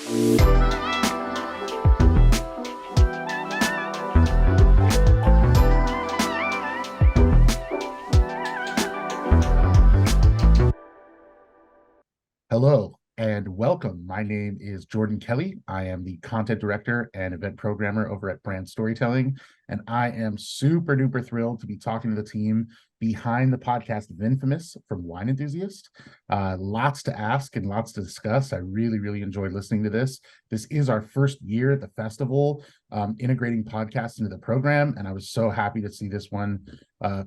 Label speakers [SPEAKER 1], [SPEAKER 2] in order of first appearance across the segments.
[SPEAKER 1] Hello and welcome. My name is Jordan Kelly. I am the content director and event programmer over at Brand Storytelling, and I am super duper thrilled to be talking to the team behind the podcast Vinfamous from Wine Enthusiast. Lots to ask and lots to discuss. I really enjoyed listening to this. This is our first year at the festival, integrating podcasts into the program, and I was so happy to see this one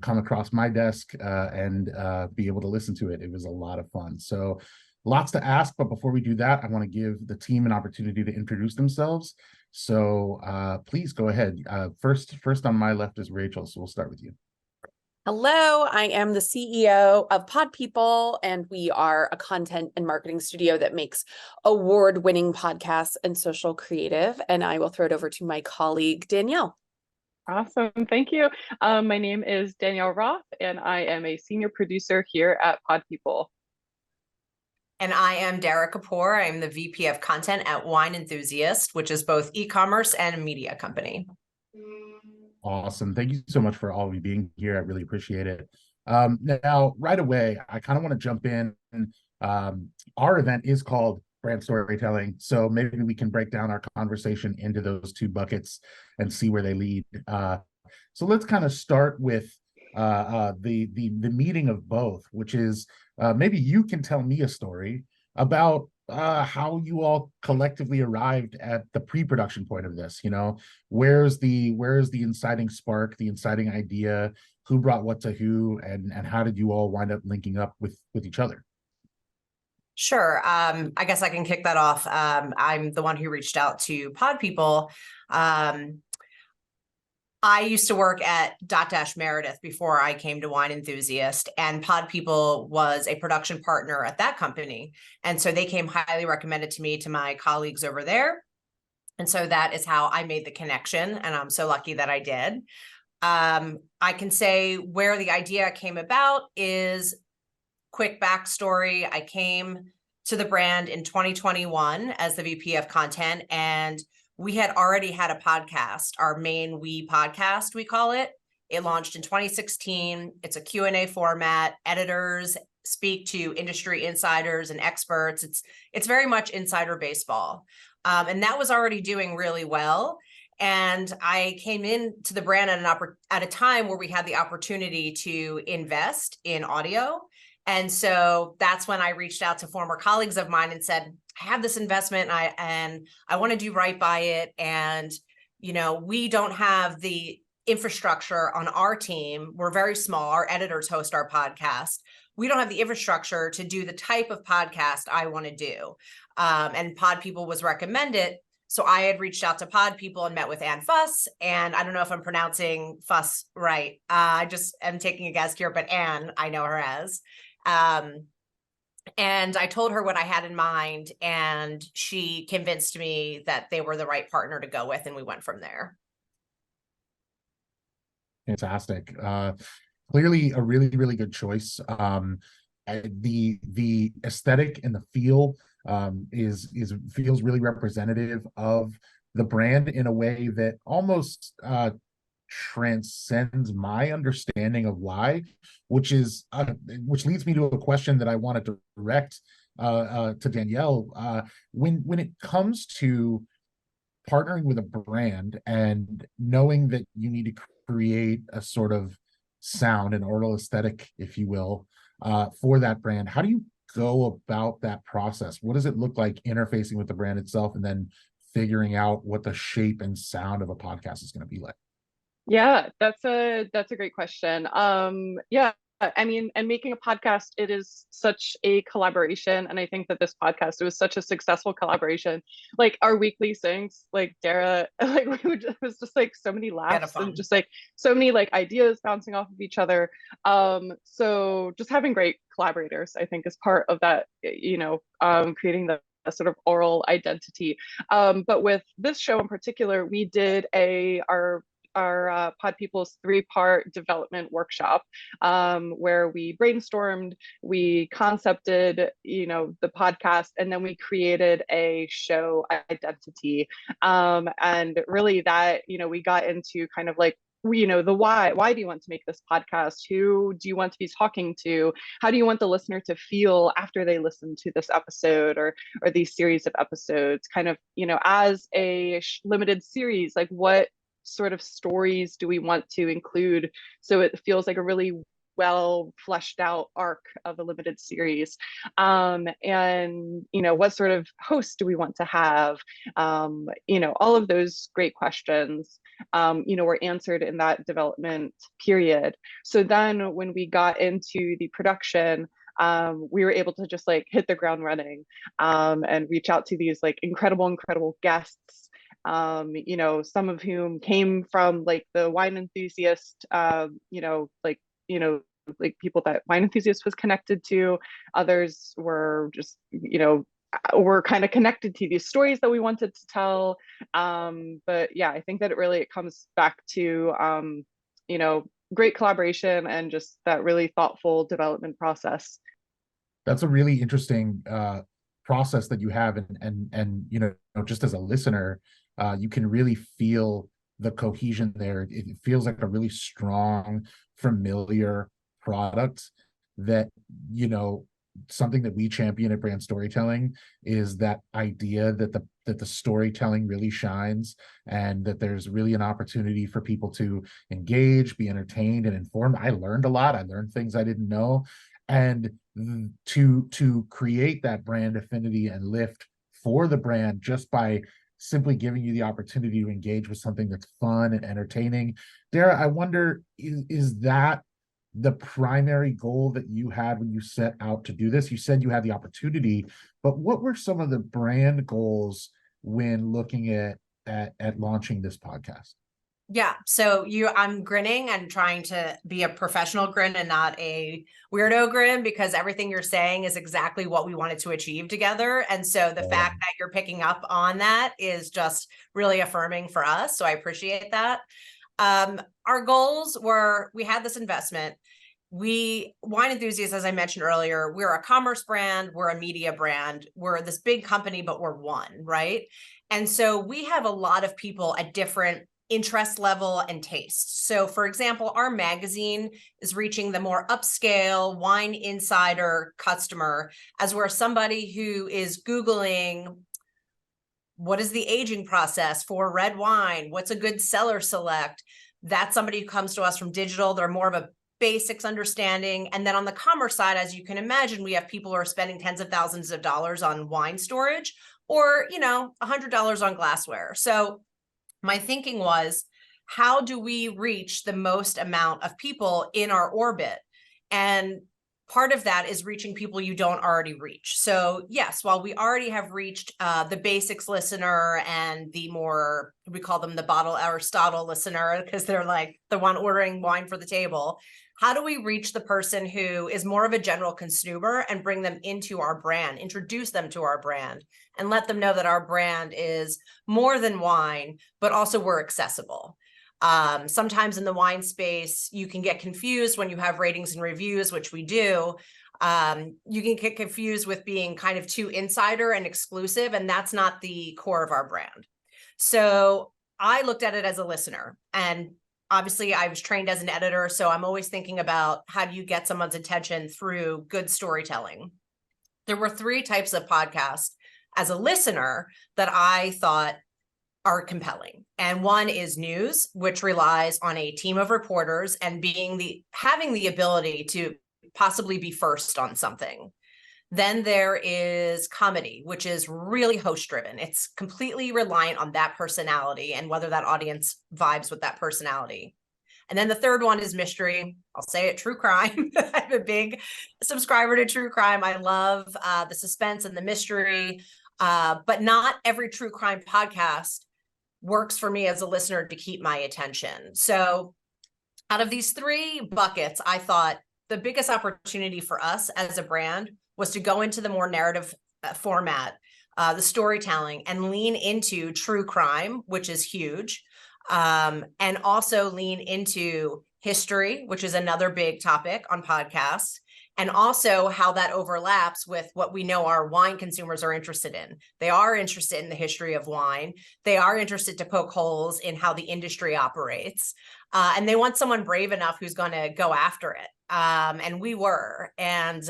[SPEAKER 1] come across my desk and be able to listen to it. It was a lot of fun. So lots to ask, but before we do that, I want to give the team an opportunity to introduce themselves. So please go ahead. First on my left is Rachel, so we'll start with you.
[SPEAKER 2] Hello, I am the CEO of Pod People, and we are a content and marketing studio that makes award-winning podcasts and social creative. And I will throw it over to my colleague, Danielle.
[SPEAKER 3] Awesome. Thank you. My name is Danielle Roth, and I am a senior producer here at Pod People.
[SPEAKER 4] And I am Dara Kapoor. I'm the VP of content at Wine Enthusiast, which is both e-commerce and a media company.
[SPEAKER 1] Awesome. Thank you so much for all of you being here. I really appreciate it. Now, right away, I kind of want to jump in. Our event is called Brand Storytelling, so maybe we can break down our conversation into those two buckets and see where they lead. So let's kind of start with the meeting of both, which is maybe you can tell me a story about how you all collectively arrived at the pre-production point of this. You know, where's the inciting spark, the inciting idea, who brought what to who, and how did you all wind up linking up with each other?
[SPEAKER 4] Sure. I guess I can kick that off. I'm the one who reached out to Pod People. I used to work at Dotdash Meredith before I came to Wine Enthusiast, and Pod People was a production partner at that company. And so they came highly recommended to me to my colleagues over there. And so that is how I made the connection, and I'm so lucky that I did. I can say where the idea came about is quick backstory. I came to the brand in 2021 as the VP of content, and we had already had a podcast, our main We podcast, we call it. It launched in 2016. It's a Q&A format. Editors speak to industry insiders and experts. It's very much insider baseball. And that was already doing really well. And I came into the brand at a time where we had the opportunity to invest in audio. And so that's when I reached out to former colleagues of mine and said, I have this investment and I want to do right by it. And, you know, we don't have the infrastructure on our team. We're very small. Our editors host our podcast. We don't have the infrastructure to do the type of podcast I want to do. And Pod People was recommended. So I had reached out to Pod People and met with Ann Fuss. And I don't know if I'm pronouncing Fuss right. I just am taking a guess here, but Ann, I know her as. And I told her what I had in mind, and she convinced me that they were the right partner to go with, and we went from there.
[SPEAKER 1] Fantastic. Clearly a really good choice. The aesthetic and the feel feels really representative of the brand in a way that almost transcends my understanding of why, which leads me to a question that I wanted to direct to Danielle. When it comes to partnering with a brand and knowing that you need to create a sort of sound, an oral aesthetic, if you will, for that brand, how do you go about that process? What does it look like interfacing with the brand itself and then figuring out what the shape and sound of a podcast is going to be like?
[SPEAKER 3] Yeah, that's a great question. Yeah, I mean, and making a podcast, it is such a collaboration. And I think that this podcast, it was such a successful collaboration. Like our weekly syncs, like Dara, like it was just like so many laughs and just like so many like ideas bouncing off of each other. So just having great collaborators, I think, is part of that, you know, creating the sort of oral identity. But with this show in particular, we did our Pod People's 3-part development workshop, where we brainstormed, we concepted, the podcast, and then we created a show identity. And really that, we got into kind of like, the why do you want to make this podcast? Who do you want to be talking to? How do you want the listener to feel after they listen to this episode or these series of episodes? Kind of, as a limited series, like what sort of stories do we want to include so it feels like a really well fleshed out arc of a limited series, and what sort of host do we want to have, all of those great questions were answered in that development period. So then when we got into the production, we were able to just like hit the ground running, and reach out to these like incredible guests, some of whom came from like the Wine Enthusiast, like people that Wine Enthusiast was connected to. Others were just, were kind of connected to these stories that we wanted to tell. But yeah, I think that it comes back to, great collaboration and just that really thoughtful development process.
[SPEAKER 1] That's a really interesting process that you have, and just as a listener, you can really feel the cohesion there. It feels like a really strong, familiar product that, something that we champion at Brand Storytelling is that idea that the storytelling really shines, and that there's really an opportunity for people to engage, be entertained, and informed. I learned a lot. I learned things I didn't know. And to create that brand affinity and lift for the brand just by simply giving you the opportunity to engage with something that's fun and entertaining. Dara, I wonder, is that the primary goal that you had when you set out to do this? You said you had the opportunity, but what were some of the brand goals when looking at launching this podcast?
[SPEAKER 4] Yeah, so I'm grinning and trying to be a professional grin and not a weirdo grin, because everything you're saying is exactly what we wanted to achieve together. And so the fact that you're picking up on that is just really affirming for us. So I appreciate that. Our goals were, we had this investment. Wine Enthusiast, as I mentioned earlier, we're a commerce brand, we're a media brand, we're this big company, but we're one, right? And so we have a lot of people at different interest level and taste. So for example, our magazine is reaching the more upscale wine insider customer, as we're somebody who is Googling, what is the aging process for red wine? What's a good cellar select? That's somebody who comes to us from digital. They're more of a basics understanding. And then on the commerce side, as you can imagine, we have people who are spending tens of thousands of dollars on wine storage, or, $100 on glassware. So my thinking was, how do we reach the most amount of people in our orbit? And part of that is reaching people you don't already reach. So yes, while we already have reached the basics listener and the more, we call them the bottle Aristotle listener, because they're like the one ordering wine for the table. How do we reach the person who is more of a general consumer and bring them into our brand, introduce them to our brand, and let them know that our brand is more than wine, but also we're accessible. Sometimes in the wine space, you can get confused when you have ratings and reviews, which we do. You can get confused with being kind of too insider and exclusive, and that's not the core of our brand. So I looked at it as a listener, and obviously I was trained as an editor, so I'm always thinking about how do you get someone's attention through good storytelling. There were 3 types of podcasts as a listener that I thought are compelling. And one is news, which relies on a team of reporters and having the ability to possibly be first on something. Then there is comedy, which is really host driven. It's completely reliant on that personality and whether that audience vibes with that personality. And then the third one is mystery. I'll say it, true crime. I'm a big subscriber to true crime. I love the suspense and the mystery, but not every true crime podcast works for me as a listener to keep my attention. So out of these 3 buckets, I thought the biggest opportunity for us as a brand was to go into the more narrative format, the storytelling, and lean into true crime, which is huge. and also lean into history, which is another big topic on podcasts, and also how that overlaps with what we know our wine consumers are interested in. They are interested in the history of wine. They are interested to poke holes in how the industry operates. And they want someone brave enough who's going to go after it. And we were. And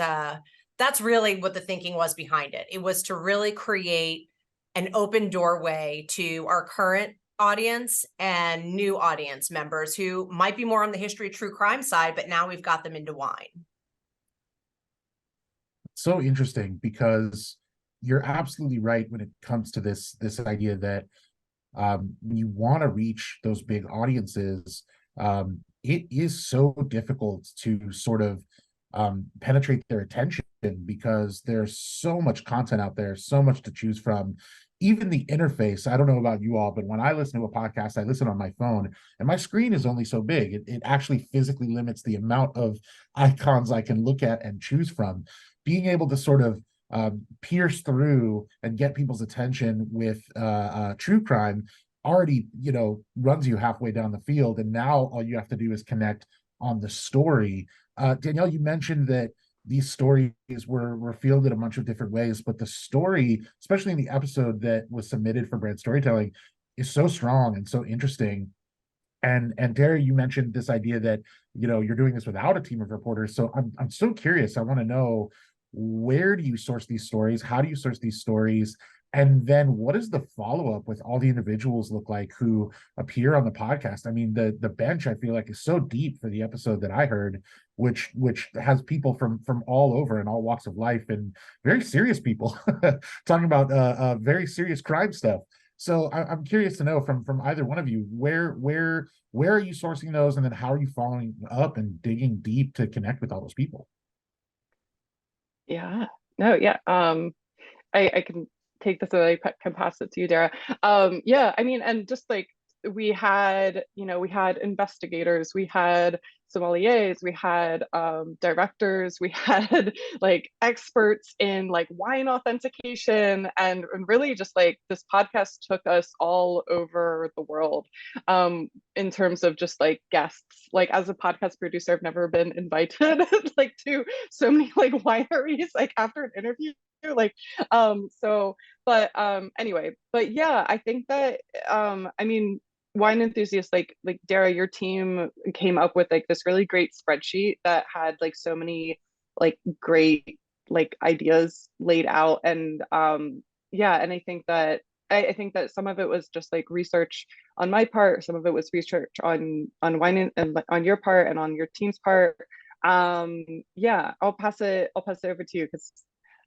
[SPEAKER 4] that's really what the thinking was behind it. It was to really create an open doorway to our current audience and new audience members who might be more on the history true crime side, but now we've got them into wine.
[SPEAKER 1] So interesting, because you're absolutely right when it comes to this idea that you want to reach those big audiences. It is so difficult to sort of penetrate their attention because there's so much content out there, so much to choose from. Even the interface, I don't know about you all, but when I listen to a podcast, I listen on my phone and my screen is only so big. It actually physically limits the amount of icons I can look at and choose from. Being able to sort of pierce through and get people's attention with true crime already, runs you halfway down the field. And now all you have to do is connect on the story. Danielle, you mentioned that these stories were fielded a bunch of different ways, but the story, especially in the episode that was submitted for Brand Storytelling, is so strong and so interesting. And Terry, you mentioned this idea that you're doing this without a team of reporters. So I'm so curious. I want to know, where do you source these stories? How do you source these stories? And then what does the follow-up with all the individuals look like who appear on the podcast? I mean, the bench, I feel like, is so deep for the episode that I heard, which has people from all over and all walks of life, and very serious people talking about very serious crime stuff. So I'm curious to know from either one of you, where are you sourcing those, and then how are you following up and digging deep to connect with all those people?
[SPEAKER 3] Yeah, no, yeah. I can take this and I can pass it to you, Dara. Yeah, I mean, and just like we had investigators, we had sommeliers, we had directors, we had like experts in like wine authentication, and really just like this podcast took us all over the world in terms of just like guests. Like as a podcast producer, I've never been invited like to so many like wineries like after an interview, like anyway, but yeah, I think that I mean, Wine Enthusiast, like Dara, your team came up with like this really great spreadsheet that had like so many like great like ideas laid out. And yeah, and I think that I think that some of it was just like research on my part, some of it was research on Wine and on your part and on your team's part. Yeah, I'll pass it over to you because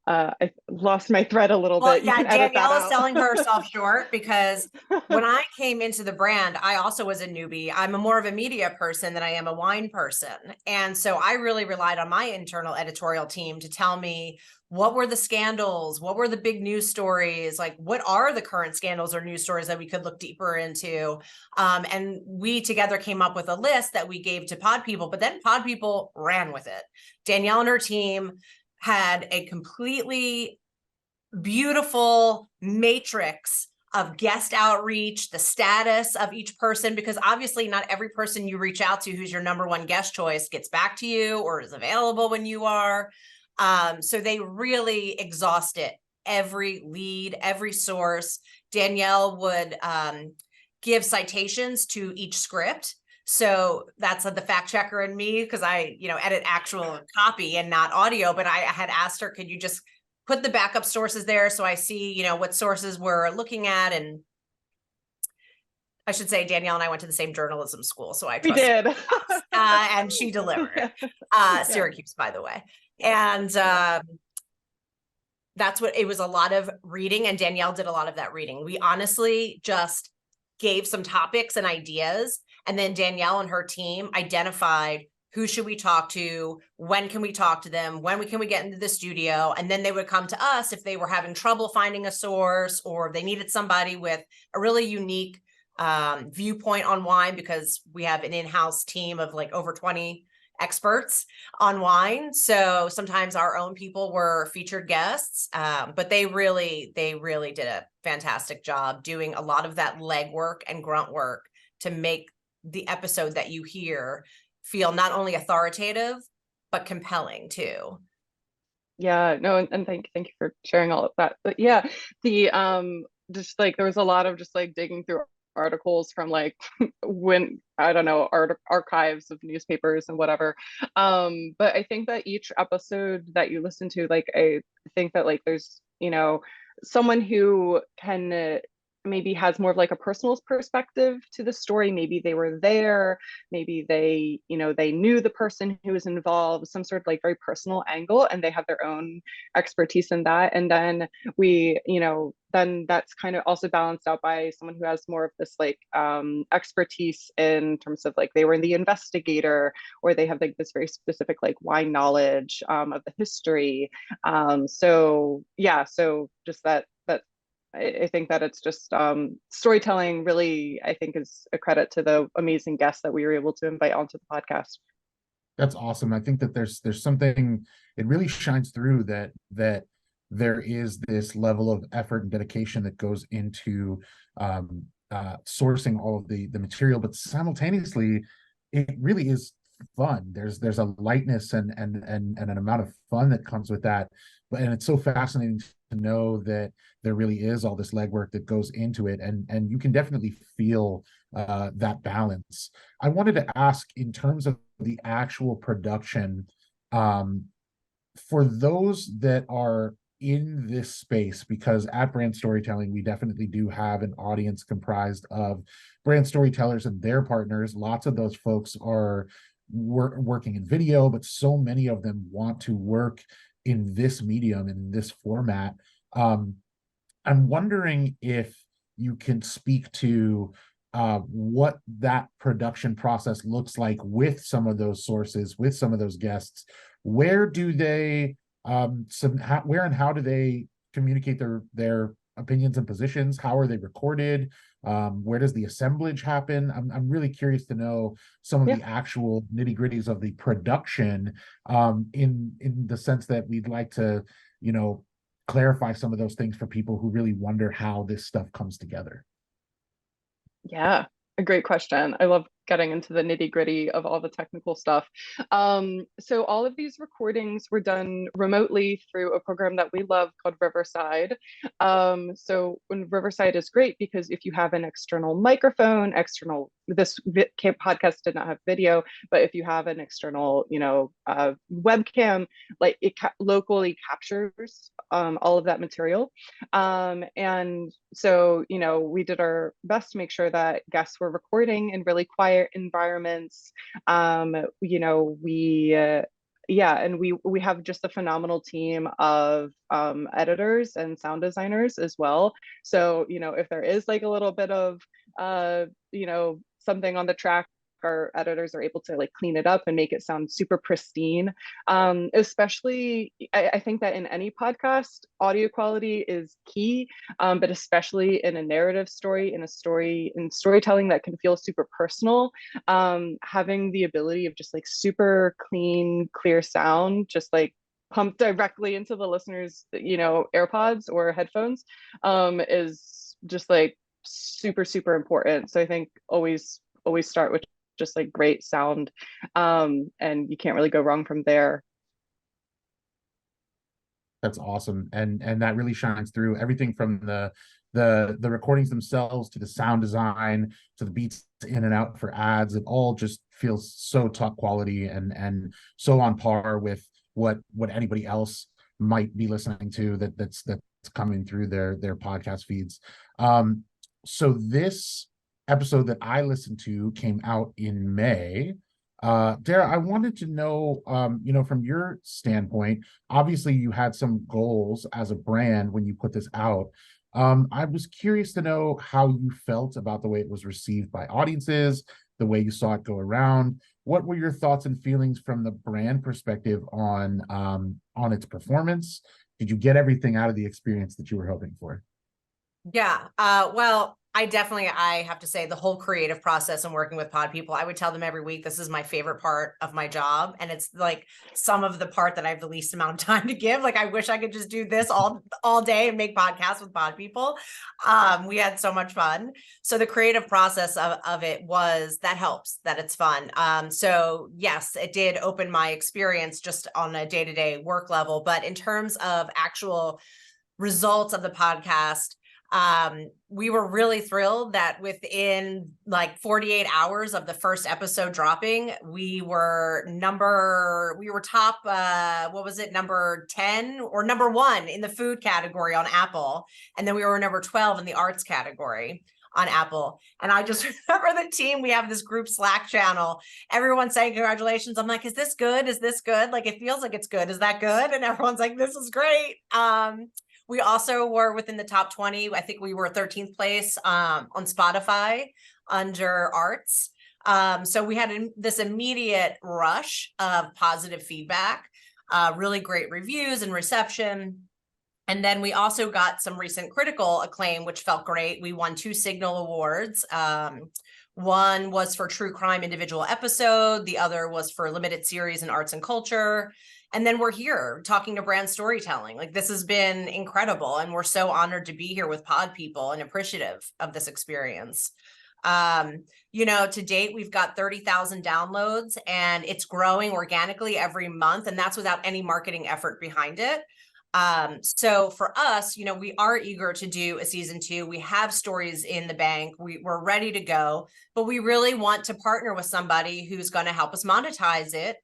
[SPEAKER 3] I lost my thread a little bit.
[SPEAKER 4] Yeah, Danielle is selling herself short, because when I came into the brand, I also was a newbie. I'm more of a media person than I am a wine person. And so I really relied on my internal editorial team to tell me, what were the scandals? What were the big news stories? Like, what are the current scandals or news stories that we could look deeper into? And we together came up with a list that we gave to Pod People, but then Pod People ran with it. Danielle and her team had a completely beautiful matrix of guest outreach, the status of each person, because obviously not every person you reach out to who's your number one guest choice gets back to you or is available when you are. So they really exhausted every lead, every source. Danielle would give citations to each script. So that's the fact checker in me, because I, edit actual copy and not audio. But I had asked her, could you just put the backup sources there so I see, what sources we're looking at? And I should say Danielle and I went to the same journalism school, so I trust.
[SPEAKER 3] We did.
[SPEAKER 4] And she delivered. Syracuse, by the way. And that's what it was, a lot of reading, and Danielle did a lot of that reading. We honestly just gave some topics and ideas, and then Danielle and her team identified who should we talk to, when can we talk to them, when can we get into the studio, and then they would come to us if they were having trouble finding a source, or if they needed somebody with a really unique viewpoint on wine, because we have an in-house team of like over 20 experts on wine. So sometimes our own people were featured guests, but they really did a fantastic job doing a lot of that legwork and grunt work to make the episode that you hear feel not only authoritative, but compelling too.
[SPEAKER 3] Yeah, no, and thank you for sharing all of that. But yeah, the just like there was a lot of just like digging through articles from like when I don't know archives of newspapers and whatever. But I think that each episode that you listen to, like I think that like there's someone who can maybe has more of like a personal perspective to the story. Maybe they were there, maybe they they knew the person who was involved, some sort of like very personal angle, and they have their own expertise in that. And then we then that's kind of also balanced out by someone who has more of this like expertise in terms of like they were the investigator, or they have like this very specific like wine knowledge of the history. So yeah, so just that I think that it's just storytelling really, I think, is a credit to the amazing guests that we were able to invite onto the podcast.
[SPEAKER 1] That's awesome. I think that there's something, it really shines through that there is this level of effort and dedication that goes into sourcing all of the material, but simultaneously it really is fun. There's a lightness and an amount of fun that comes with that. And it's so fascinating to know that there really is all this legwork that goes into it, and you can definitely feel that balance. I wanted to ask, in terms of the actual production, for those that are in this space, because at Brand Storytelling, we definitely do have an audience comprised of brand storytellers and their partners. Lots of those folks are working in video, but so many of them want to work in this medium, in this format. I'm wondering if you can speak to what that production process looks like with some of those sources, with some of those guests. Where do they where and how do they communicate their opinions and positions? How are they recorded? Where does the assemblage happen? I'm really curious to know some of the actual nitty-gritties of the production, in the sense that we'd like to clarify some of those things for people who really wonder how this stuff comes together.
[SPEAKER 3] Yeah, a great question. I love getting into the nitty-gritty of all the technical stuff. So all of these recordings were done remotely through a program that we love called Riverside. So when Riverside is great because if you have an external microphone, this podcast did not have video, but if you have an external, webcam, like it locally captures all of that material. And so, we did our best to make sure that guests were recording in really quiet environments. We have just a phenomenal team of editors and sound designers as well. So, if there is like a little bit of something on the track, our editors are able to like clean it up and make it sound super pristine. Especially, I think that in any podcast, audio quality is key, but especially in a narrative story, in storytelling that can feel super personal, having the ability of just like super clean, clear sound, just like pumped directly into the listener's, AirPods or headphones, is just like super, super important. So I think always start with just like great sound, and you can't really go wrong from there.
[SPEAKER 1] That's awesome, and that really shines through. Everything from the recordings themselves to the sound design to the beats in and out for ads, it all just feels so top quality and so on par with what anybody else might be listening to that's coming through their podcast feeds. So this episode that I listened to came out in May. Dara, I wanted to know, from your standpoint, obviously you had some goals as a brand when you put this out. I was curious to know how you felt about the way it was received by audiences, the way you saw it go around. What were your thoughts and feelings from the brand perspective on its performance? Did you get everything out of the experience that you were hoping for?
[SPEAKER 4] Yeah. Well, I have to say the whole creative process and working with pod people, I would tell them every week, this is my favorite part of my job. And it's like some of the part that I have the least amount of time to give. Like, I wish I could just do this all day and make podcasts with pod people. We had so much fun. So the creative process of it that helps, that it's fun. So yes, it did open my experience just on a day-to-day work level. But in terms of actual results of the podcast, we were really thrilled that within like 48 hours of the first episode dropping, we were top, what was it? Number 10 or number 1 in the food category on Apple. And then we were number 12 in the arts category on Apple. And I just remember the team, we have this group Slack channel, everyone saying congratulations. I'm like, is this good? Is this good? Like, it feels like it's good. Is that good? And everyone's like, this is great. We also were within the top 20. I think we were 13th place on Spotify under arts. So we had this immediate rush of positive feedback, really great reviews and reception. And then we also got some recent critical acclaim, which felt great. We won 2 Signal Awards. One was for True Crime Individual Episode. The other was for Limited Series in Arts and Culture. And then we're here talking to Brand Storytelling. Like, this has been incredible. And we're so honored to be here with pod people and appreciative of this experience. To date, we've got 30,000 downloads and it's growing organically every month. And that's without any marketing effort behind it. So for us, we are eager to do a season 2. We have stories in the bank. We're ready to go, but we really want to partner with somebody who's going to help us monetize it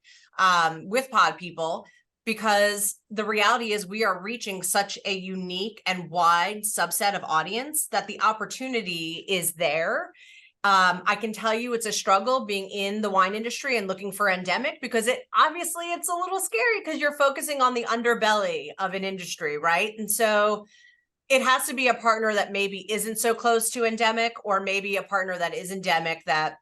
[SPEAKER 4] with pod people, because the reality is we are reaching such a unique and wide subset of audience that the opportunity is there. I can tell you it's a struggle being in the wine industry and looking for endemic, because it's a little scary because you're focusing on the underbelly of an industry, right? And so it has to be a partner that maybe isn't so close to endemic, or maybe a partner that is endemic that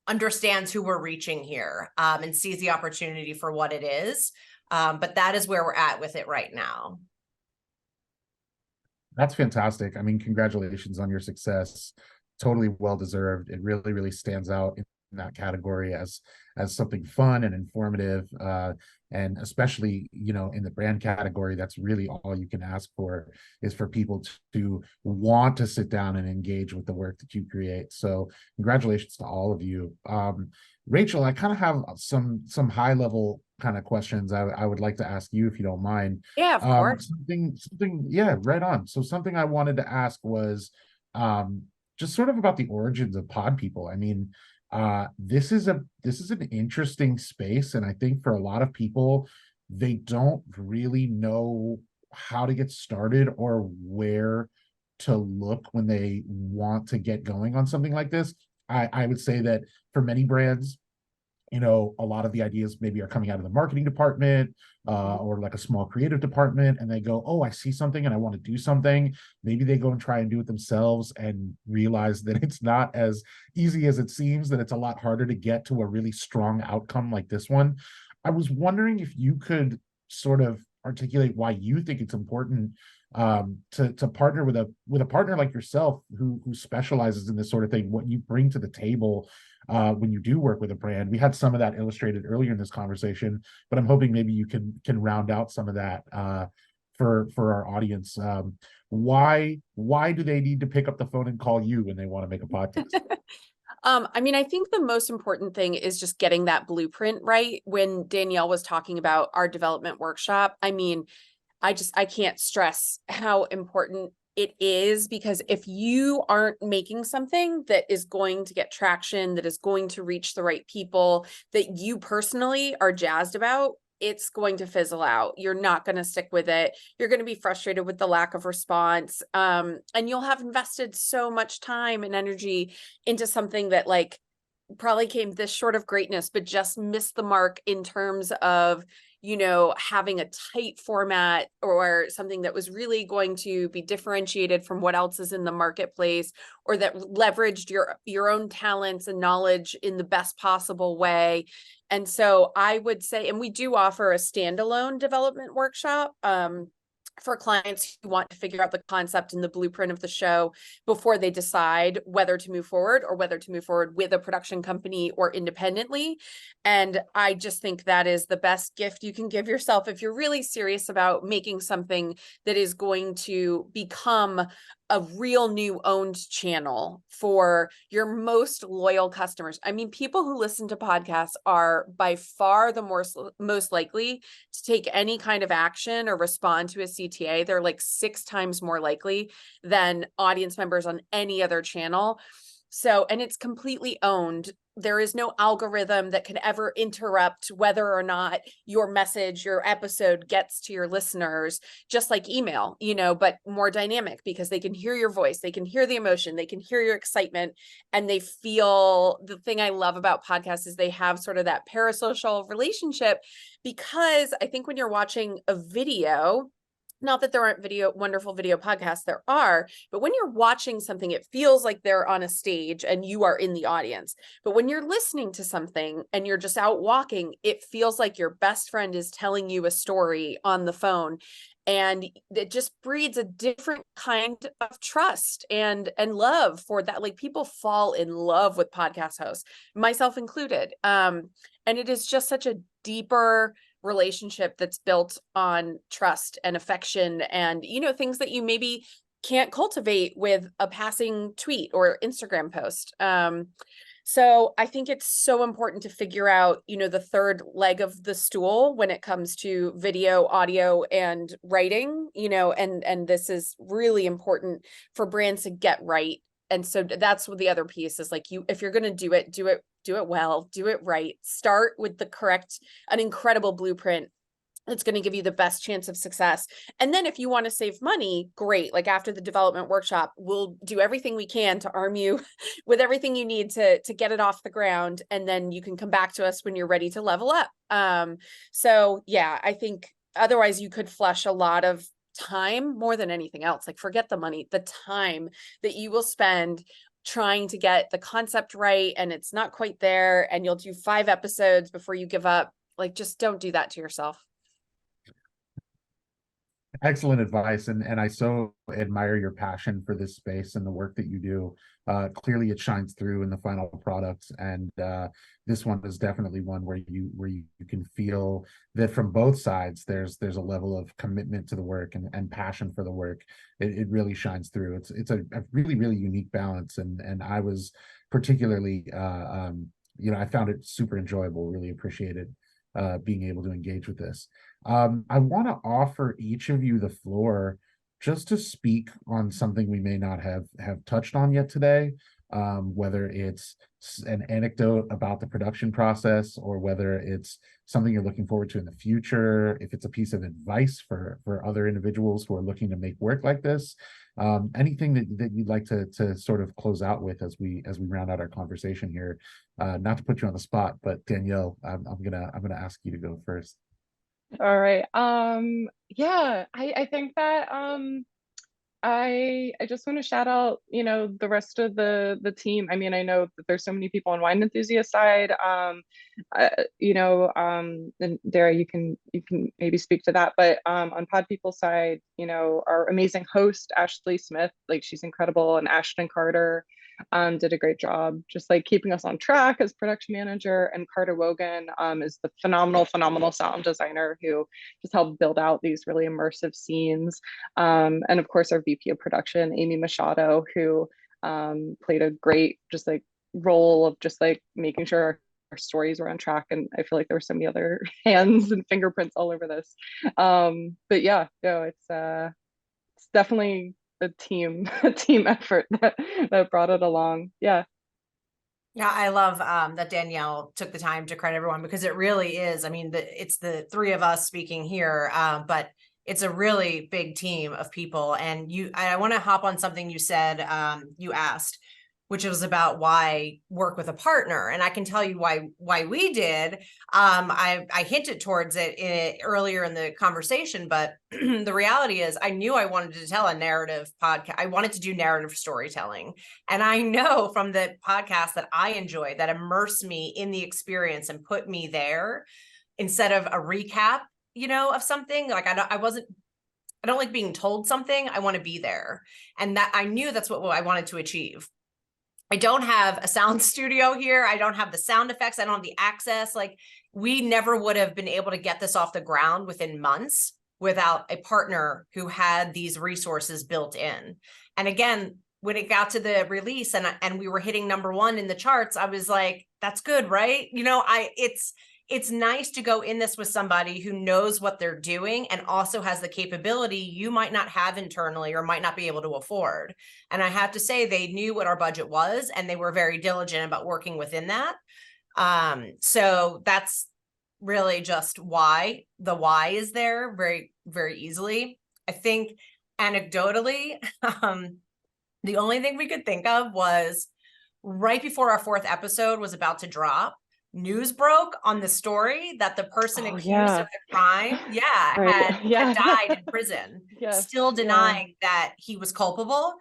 [SPEAKER 4] understands who we're reaching here and sees the opportunity for what it is. But that is where we're at with it right now.
[SPEAKER 1] That's fantastic. I mean, congratulations on your success. Totally well-deserved. It really, really stands out in that category as something fun and informative. And especially, in the brand category, that's really all you can ask for, is for people to want to sit down and engage with the work that you create. So congratulations to all of you. Rachel, I kind of have some high level kind of questions I would like to ask you, if you don't mind.
[SPEAKER 2] Yeah, of course.
[SPEAKER 1] Yeah, right on. So something I wanted to ask was just sort of about the origins of pod people. I mean, this is an interesting space, and I think for a lot of people, they don't really know how to get started or where to look when they want to get going on something like this. I would say that for many brands, a lot of the ideas maybe are coming out of the marketing department or like a small creative department, and they go, oh, I see something and I want to do something. Maybe they go and try and do it themselves and realize that it's not as easy as it seems, that it's a lot harder to get to a really strong outcome like this one. I was wondering if you could sort of articulate why you think it's important to partner with a partner like yourself who specializes in this sort of thing, what you bring to the table when you do work with a brand. We had some of that illustrated earlier in this conversation, but I'm hoping maybe you can round out some of that for our audience. Why do they need to pick up the phone and call you when they want to make a podcast?
[SPEAKER 2] I mean, I think the most important thing is just getting that blueprint right. When Danielle was talking about our development workshop, I mean, I can't stress how important it is, because if you aren't making something that is going to get traction, that is going to reach the right people, that you personally are jazzed about, it's going to fizzle out. You're not going to stick with it. You're going to be frustrated with the lack of response. And you'll have invested so much time and energy into something that probably came this short of greatness, but just missed the mark in terms of, having a tight format or something that was really going to be differentiated from what else is in the marketplace, or that leveraged your own talents and knowledge in the best possible way. And so I would say, and we do offer a standalone development workshop. for clients who want to figure out the concept and the blueprint of the show before they decide whether to move forward or whether to move forward with a production company or independently. And I just think that is the best gift you can give yourself if you're really serious about making something that is going to become a real new owned channel for your most loyal customers. I mean, people who listen to podcasts are by far the most likely to take any kind of action or respond to a CTA. They're like 6 times more likely than audience members on any other channel. So, and it's completely owned. There is no algorithm that can ever interrupt whether or not your message, your episode gets to your listeners, just like email, but more dynamic because they can hear your voice, they can hear the emotion, they can hear your excitement, and they feel. The thing I love about podcasts is they have sort of that parasocial relationship, because I think when you're watching a video, not that there aren't wonderful video podcasts, there are, but when you're watching something, it feels like they're on a stage and you are in the audience. But when you're listening to something and you're just out walking, it feels like your best friend is telling you a story on the phone. And it just breeds a different kind of trust and love for that. Like, people fall in love with podcast hosts, myself included. And it is just such a deeper relationship that's built on trust and affection and, things that you maybe can't cultivate with a passing tweet or Instagram post. So I think it's so important to figure out, the third leg of the stool when it comes to video, audio, and writing, and this is really important for brands to get right. And so that's what the other piece is, like, if you're going to do it well, do it right. Start with an incredible blueprint that's going to give you the best chance of success. And then if you want to save money, great. Like, after the development workshop, we'll do everything we can to arm you with everything you need to get it off the ground. And then you can come back to us when you're ready to level up. So yeah, I think otherwise you could flush a lot of time more than anything else. Like, forget the money, the time that you will spend trying to get the concept right, and it's not quite there, and you'll do 5 episodes before you give up. Like, just don't do that to yourself.
[SPEAKER 1] Excellent advice, and I so admire your passion for this space and the work that you do. Clearly, it shines through in the final products, and this one is definitely one where you can feel that from both sides. There's a level of commitment to the work and passion for the work. It really shines through. It's a really unique balance, and I was particularly I found it super enjoyable. Really appreciated being able to engage with this. I want to offer each of you the floor just to speak on something we may not have touched on yet today, whether it's an anecdote about the production process or whether it's something you're looking forward to in the future, if it's a piece of advice for other individuals who are looking to make work like this. Anything that you'd like to sort of close out with as we round out our conversation here. Not to put you on the spot, but Danielle, I'm gonna ask you to go first.
[SPEAKER 3] All right. Yeah, I think that I just want to shout out, the rest of the team. I mean, I know that there's so many people on Wine Enthusiast side. And Dara, you can maybe speak to that. But on Pod People side, our amazing host, Ashley Smith, like, she's incredible, and Ashton Carter did a great job just like keeping us on track as production manager. And Carter Wogan is the phenomenal sound designer who just helped build out these really immersive scenes. And of course, our VP of production, Amy Machado, who played a great just like role of just like making sure our stories were on track. And I feel like there were so many other hands and fingerprints all over this. But yeah, no, it's definitely a team effort that brought it along. Yeah.
[SPEAKER 4] Yeah, I love that Danielle took the time to credit everyone, because it really is. I mean, it's the 3 of us speaking here, but it's a really big team of people. And I want to hop on something you said, you asked, which was about why work with a partner. And I can tell you why we did. I hinted towards it earlier in the conversation, but the reality is I knew I wanted to tell a narrative podcast. I wanted to do narrative storytelling. And I know from the podcast that I enjoy that immerse me in the experience and put me there instead of a recap, of something. Like, I wasn't I don't like being told something. I want to be there. And that I knew that's what I wanted to achieve. I don't have a sound studio here. I don't have the sound effects. I don't have the access. Like, we never would have been able to get this off the ground within months without a partner who had these resources built in. And again, when it got to the release and we were hitting #1 in the charts, I was like, that's good, right? You know, it's nice to go in this with somebody who knows what they're doing and also has the capability you might not have internally or might not be able to afford. And I have to say, they knew what our budget was and they were very diligent about working within that. So that's really just why the why is there very, very easily. I think anecdotally, the only thing we could think of was right before our 4th episode was about to drop, news broke on the story that the person accused of the crime, had died in prison, still denying that he was culpable.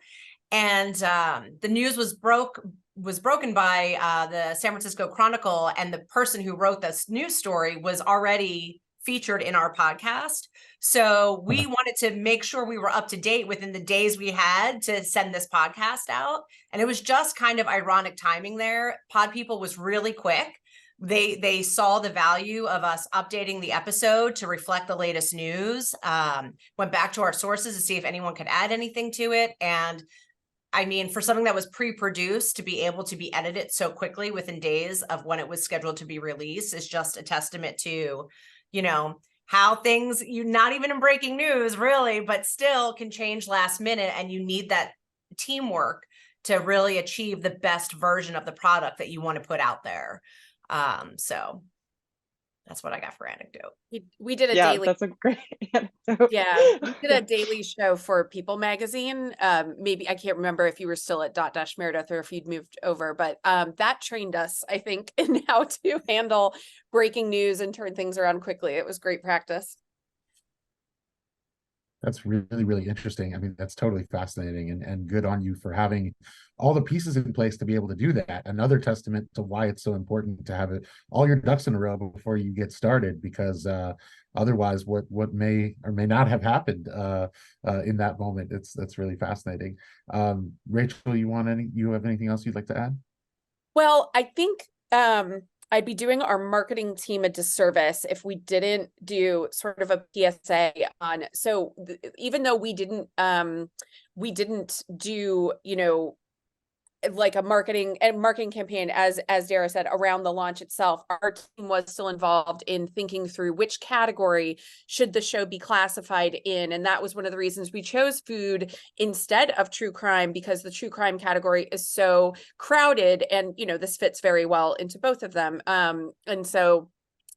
[SPEAKER 4] And the news was broken by the San Francisco Chronicle, and the person who wrote this news story was already featured in our podcast. So we wanted to make sure we were up to date within the days we had to send this podcast out. And it was just kind of ironic timing there. Pod People was really quick. They saw the value of us updating the episode to reflect the latest news, went back to our sources to see if anyone could add anything to it. And I mean, for something that was pre-produced to be able to be edited so quickly within days of when it was scheduled to be released is just a testament to, you know, how things, you not even in breaking news really, but still can change last minute. And you need that teamwork to really achieve the best version of the product that you want to put out there. So that's what I got for anecdote.
[SPEAKER 2] We did a daily.
[SPEAKER 3] That's a great anecdote.
[SPEAKER 2] Yeah, we did a daily show for People magazine. Maybe I can't remember if you were still at Meredith or if you'd moved over, but that trained us, I think, in how to handle breaking news and turn things around quickly. It was great practice.
[SPEAKER 1] That's really, really interesting. I mean, that's totally fascinating, and good on you for having all the pieces in place to be able to do that. Another testament to why it's so important to have all your ducks in a row before you get started, because otherwise what may or may not have happened in that moment. That's really fascinating. Rachel, you have anything else you'd like to add?
[SPEAKER 2] Well, I think I'd be doing our marketing team a disservice if we didn't do sort of a PSA on, so even though we didn't do, you know, like a marketing campaign, as Dara said, around the launch itself, our team was still involved in thinking through which category should the show be classified in. And that was one of the reasons we chose food instead of true crime, because the true crime category is so crowded, and, you know, this fits very well into both of them. And so,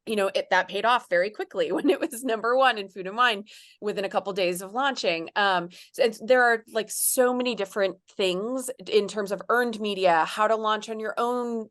[SPEAKER 2] you know, that paid off very quickly when it was #1 in food and wine within a couple of days of launching. And there are like so many different things in terms of earned media, how to launch on your own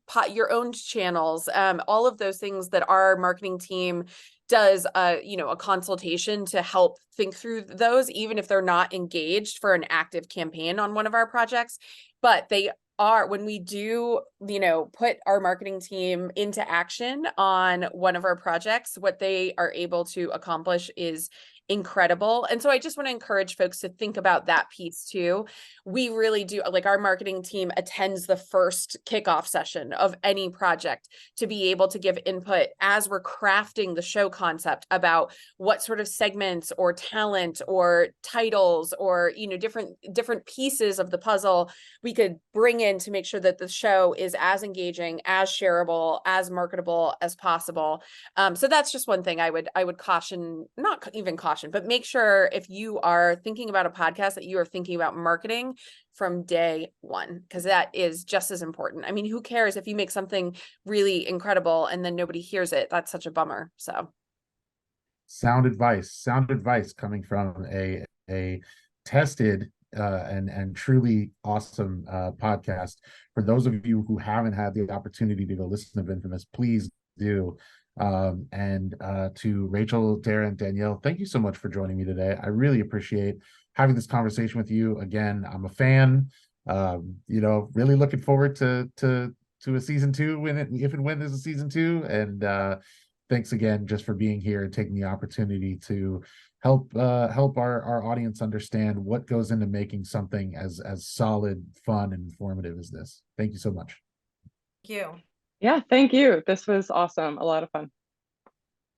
[SPEAKER 2] channels, all of those things that our marketing team does, you know, a consultation to help think through those, even if they're not engaged for an active campaign on one of our projects. But they are, when we do, you know, put our marketing team into action on one of our projects, what they are able to accomplish is incredible. And so I just want to encourage folks to think about that piece too. We really do, like, our marketing team attends the first kickoff session of any project to be able to give input as we're crafting the show concept about what sort of segments or talent or titles or, you know, different pieces of the puzzle we could bring in to make sure that the show is as engaging, as shareable, as marketable as possible. So that's just one thing I would caution, not even caution, but make sure if you are thinking about a podcast that you are thinking about marketing from day one, because that is just as important. I mean, who cares if you make something really incredible and then nobody hears it? That's such a bummer. So
[SPEAKER 1] sound advice coming from a tested and truly awesome podcast. For those of you who haven't had the opportunity to go listen to Vinfamous, please do. And to Rachel, Dara, and Danielle, thank you so much for joining me today. I really appreciate having this conversation with you. Again, I'm a fan. You know, really looking forward to a season 2 if and when there's a season 2. And thanks again just for being here and taking the opportunity to help our audience understand what goes into making something as solid, fun, and informative as this. Thank you so much.
[SPEAKER 4] Thank you.
[SPEAKER 3] Yeah, thank you. This was awesome. A lot of fun.